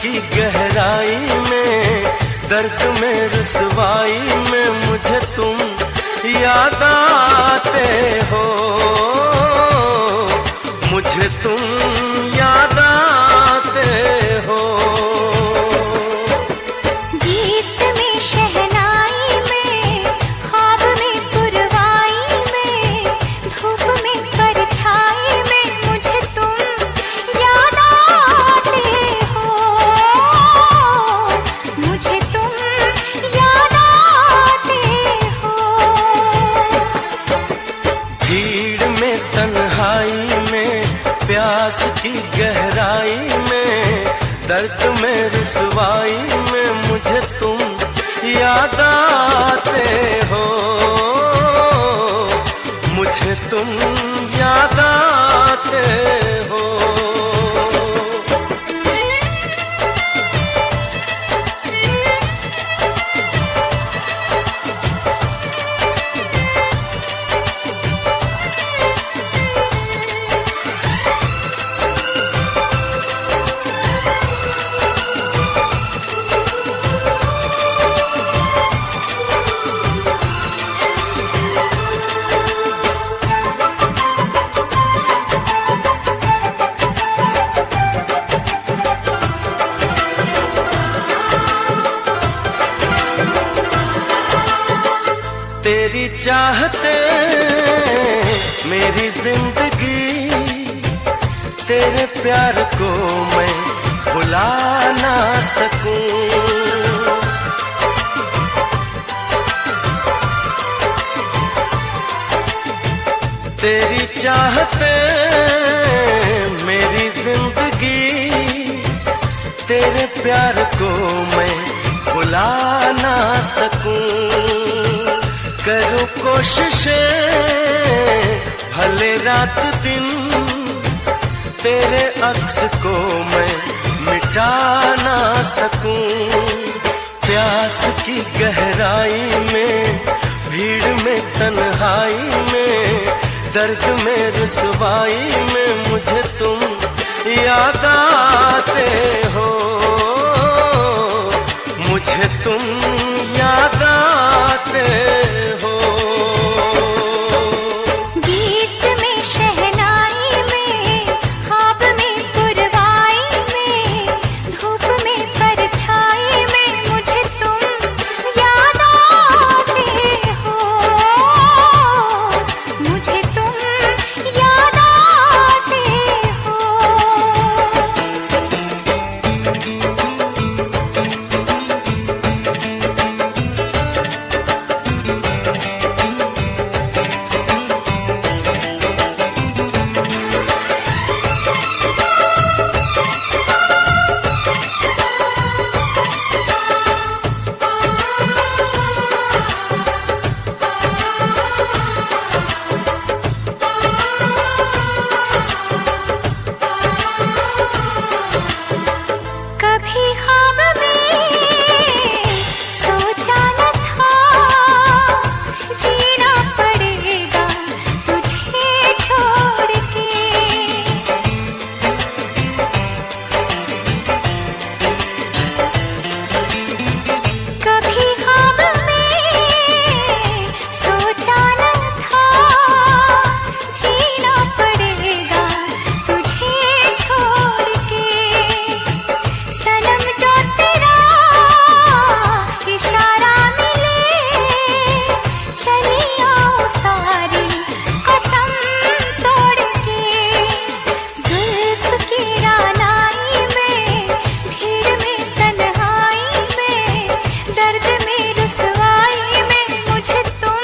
की गहराई में, दर्द में रुसवाई में मुझे तुम याद आते हो, मुझे तुम याद आते हो। गीत में शहनाई में, ख्वाब में पुरवाई में, धूप में परछाई में मुझे तुम याद आते हो, मुझे तुम याद आते हो। भीड़ में तन्हाई में, प्यास की गहराई में, दर्द में रुसवाई में मुझे तुम याद आते हो, मुझे तुम याद आते हो। तेरी चाहते मेरी जिंदगी, तेरे प्यार को मैं भुला ना सकूं। तेरी चाहते मेरी जिंदगी, तेरे प्यार को मैं भुला ना सकूं। करूं कोशिशें भले रात दिन, तेरे अक्स को मैं मिटा ना सकूं। प्यास की गहराई में, भीड़ में तन्हाई में, दर्द में रुसवाई में मुझे तुम याद आते हो, मुझे तुम याद आते हो। गीत में शहनाई में, ख्वाब में पुरवाई में, धूप में परछाई में मुझे तुम याद आते हो, मुझे तुम याद आते हो। कभी ख्वाब में सोचा न था, जीना पड़ेगा तुझे छोड़ के। कभी ख्वाब में सोचा न था, जीना पड़ेगा तुझे छोड़ के। सनम जो तेरा इशारा मिले, चली आऊं सारी कसम तोड़ के। जुल्फ की रानाई में, भीड़ में तन्हाई में, दर्द में रुसवाई में मुझे तुम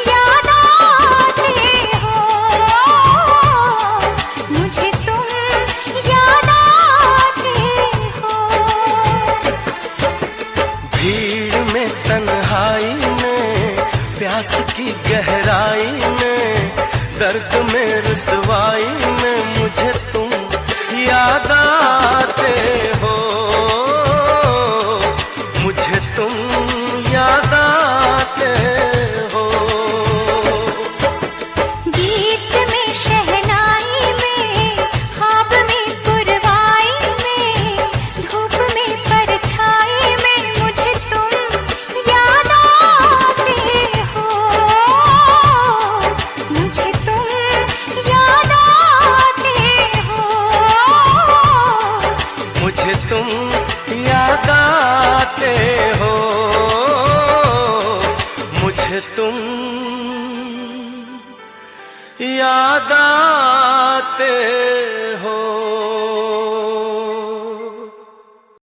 याद आते हो, मुझे तुम याद आते हो। भीड़ में तन्हाई में, प्यास की गहराई में, दर्द में रुसवाई में मुझे तुम याद आते